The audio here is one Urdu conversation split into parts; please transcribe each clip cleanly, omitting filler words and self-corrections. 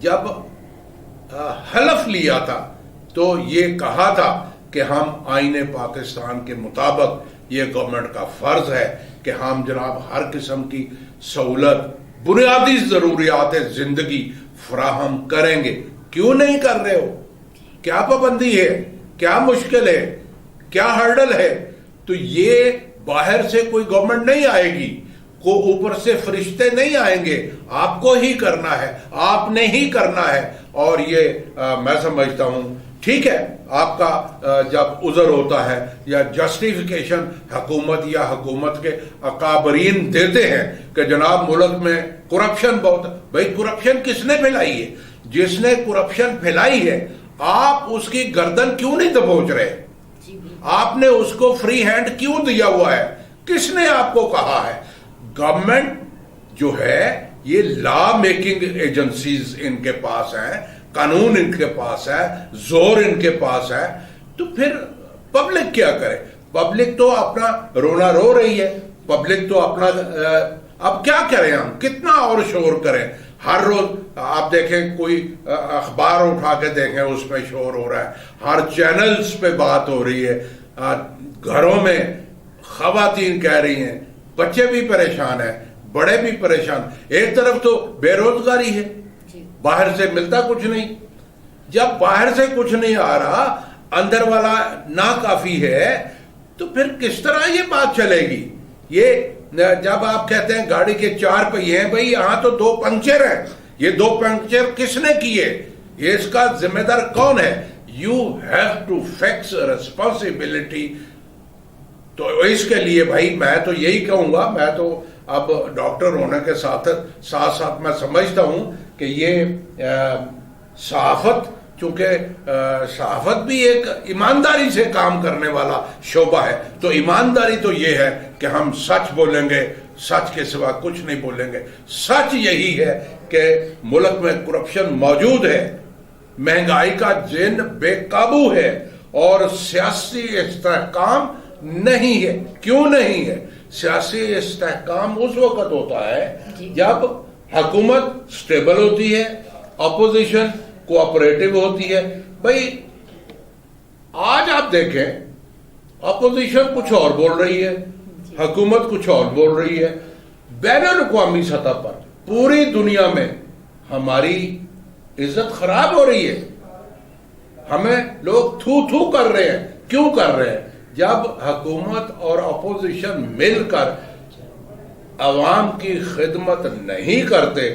جب حلف لیا تھا تو یہ کہا تھا کہ ہم آئین پاکستان کے مطابق یہ گورنمنٹ کا فرض ہے کہ ہم جناب ہر قسم کی سہولت بنیادی ضروریات زندگی فراہم کریں گے. کیوں نہیں کر رہے ہو؟ کیا پابندی ہے؟ کیا مشکل ہے؟ کیا ہرڈل ہے؟ تو یہ باہر سے کوئی گورنمنٹ نہیں آئے گی, کو اوپر سے فرشتے نہیں آئیں گے, آپ کو ہی کرنا ہے, آپ نے ہی کرنا ہے. اور یہ میں سمجھتا ہوں ٹھیک ہے, آپ کا جب عذر ہوتا ہے یا جسٹیفیکیشن حکومت یا حکومت کے اکابرین دیتے ہیں کہ جناب ملک میں کرپشن بہت, بھائی کرپشن کس نے پھیلائی ہے؟ جس نے کرپشن پھیلائی ہے آپ اس کی گردن کیوں نہیں دبوچ رہے؟ آپ نے اس کو فری ہینڈ کیوں دیا ہوا ہے؟ کس نے آپ کو کہا ہے؟ گورنمنٹ جو ہے یہ لا میکنگ ایجنسیز ان کے پاس ہیں, قانون ان کے پاس ہے, زور ان کے پاس ہے, تو پھر پبلک کیا کرے؟ پبلک تو اپنا رونا رو رہی ہے, پبلک تو اپنا اب کیا کریں ہم, کتنا اور شور کریں؟ ہر روز آپ دیکھیں کوئی اخبار اٹھا کے دیکھیں اس پہ شور ہو رہا ہے, ہر چینلز پہ بات ہو رہی ہے, گھروں میں خواتین کہہ رہی ہیں, بچے بھی پریشان ہیں, بڑے بھی پریشان. ایک طرف تو بے روزگاری ہے, باہر سے ملتا کچھ نہیں. جب باہر سے کچھ نہیں آ رہا, اندر والا ناکافی ہے, تو پھر کس طرح یہ بات چلے گی؟ یہ جب آپ کہتے ہیں گاڑی کے 4 پہیے ہیں, بھئی یہاں تو 2 پنکچر ہیں, یہ 2 پنکچر کس نے کیے؟ یہ اس کا ذمہ دار کون ہے؟ You have to fix responsibility. تو اس کے لیے بھائی میں تو یہی کہوں گا, میں تو اب ڈاکٹر ہونے کے ساتھ ساتھ میں سمجھتا ہوں کہ یہ صحافت, چونکہ صحافت بھی ایک ایمانداری سے کام کرنے والا شعبہ ہے, تو ایمانداری تو یہ ہے کہ ہم سچ بولیں گے, سچ کے سوا کچھ نہیں بولیں گے. سچ یہی ہے کہ ملک میں کرپشن موجود ہے, مہنگائی کا جن بے قابو ہے, اور سیاسی استحکام نہیں ہے. کیوں نہیں ہے؟ سیاسی استحکام اس وقت ہوتا ہے جب حکومت سٹیبل ہوتی ہے, اپوزیشن کوآپریٹو ہوتی ہے. بھئی آج آپ دیکھیں اپوزیشن کچھ اور بول رہی ہے, حکومت کچھ اور بول رہی ہے. بین الاقوامی سطح پر پوری دنیا میں ہماری عزت خراب ہو رہی ہے, ہمیں لوگ تھو تھو کر رہے ہیں. کیوں کر رہے ہیں؟ جب حکومت اور اپوزیشن مل کر عوام کی خدمت نہیں کرتے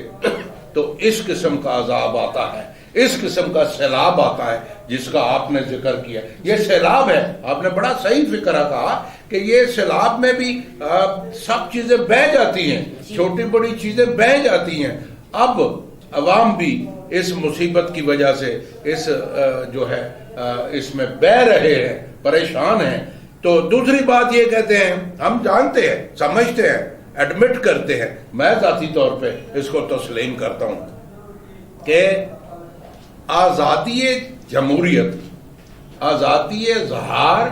تو اس قسم کا عذاب آتا ہے, اس قسم کا سیلاب آتا ہے جس کا آپ نے ذکر کیا. یہ سیلاب ہے, آپ نے بڑا صحیح فکرہ کہا کہ یہ سیلاب میں بھی سب چیزیں بہہ جاتی ہیں, چھوٹی بڑی چیزیں بہہ جاتی ہیں. اب عوام بھی اس مصیبت کی وجہ سے اس جو ہے اس میں بہہ رہے ہیں, پریشان ہیں. تو دوسری بات یہ کہتے ہیں, ہم جانتے ہیں, سمجھتے ہیں, ایڈمٹ کرتے ہیں, میں ذاتی طور پہ اس کو تسلیم کرتا ہوں کہ آزادی جمہوریت, آزادی اظہار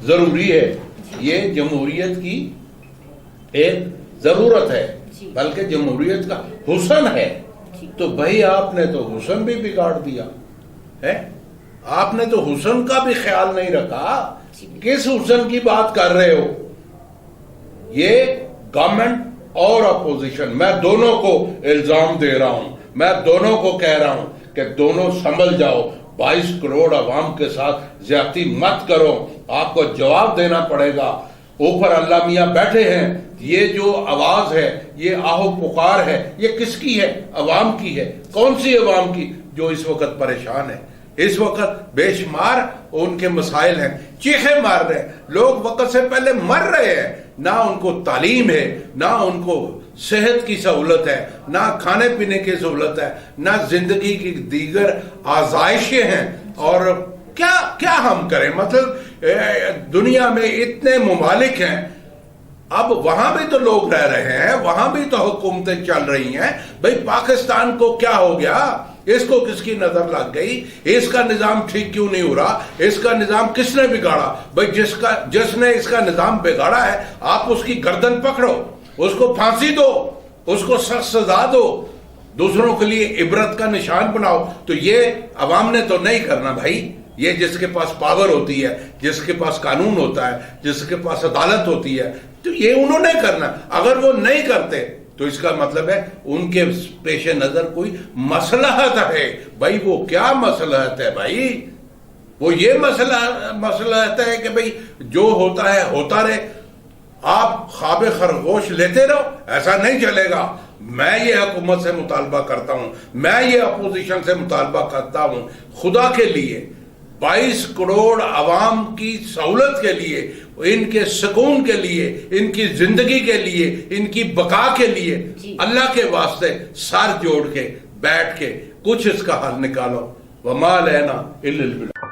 ضروری ہے, یہ جمہوریت کی ایک ضرورت ہے, بلکہ جمہوریت کا حسن ہے. تو بھائی آپ نے تو حسن بھی بگاڑ دیا ہے, آپ نے تو حسن کا بھی خیال نہیں رکھا. کس حسن کی بات کر رہے ہو؟ یہ گورنمنٹ اور اپوزیشن, میں دونوں کو الزام دے رہا ہوں, میں دونوں کو کہہ رہا ہوں کہ دونوں سنبھل جاؤ. 22 کروڑ عوام کے ساتھ زیادتی مت کرو, آپ کو جواب دینا پڑے گا. اوپر اللہ میاں بیٹھے ہیں, یہ جو آواز ہے, یہ آہو پکار ہے, یہ کس کی ہے؟ عوام کی ہے. کون سی عوام کی؟ جو اس وقت پریشان ہے. اس وقت بے شمار ان کے مسائل ہیں, چیخیں مار رہے ہیں لوگ, وقت سے پہلے مر رہے ہیں. نہ ان کو تعلیم ہے, نہ ان کو صحت کی سہولت ہے, نہ کھانے پینے کی سہولت ہے, نہ زندگی کی دیگر آزائشیں ہیں. اور کیا ہم کریں؟ مطلب دنیا میں اتنے ممالک ہیں, اب وہاں بھی تو لوگ رہ رہے ہیں, وہاں بھی تو حکومتیں چل رہی ہیں. بھئی پاکستان کو کیا ہو گیا؟ اس کو کس کی نظر لگ گئی؟ اس کا نظام ٹھیک کیوں نہیں ہو رہا؟ اس کا نظام کس نے بگاڑا؟ بھئی جس نے اس کا نظام بگاڑا ہے, آپ اس کی گردن پکڑو, اس کو پھانسی دو, اس کو سخت سزا دو. دوسروں کے لیے عبرت کا نشان بناؤ. تو یہ عوام نے تو نہیں کرنا بھائی. یہ جس کے پاس پاور ہوتی ہے, جس کے پاس قانون ہوتا ہے, جس کے پاس عدالت ہوتی ہے, تو یہ انہوں نے کرنا. اگر وہ نہیں کرتے تو اس کا مطلب ہے ان کے پیش نظر کوئی مصلحت ہے. بھائی وہ کیا مصلحت ہے بھائی؟ وہ یہ مصلحت ہے کہ بھائی جو ہوتا ہے ہوتا رہے, آپ خواب خرگوش لیتے رہو. ایسا نہیں چلے گا. میں یہ حکومت سے مطالبہ کرتا ہوں, میں یہ اپوزیشن سے مطالبہ کرتا ہوں, خدا کے لیے 22 کروڑ عوام کی سہولت کے لیے, ان کے سکون کے لیے, ان کی زندگی کے لیے, ان کی بقا کے لیے, اللہ کے واسطے سر جوڑ کے بیٹھ کے کچھ اس کا حل نکالو. وما لینا الا البلاغ.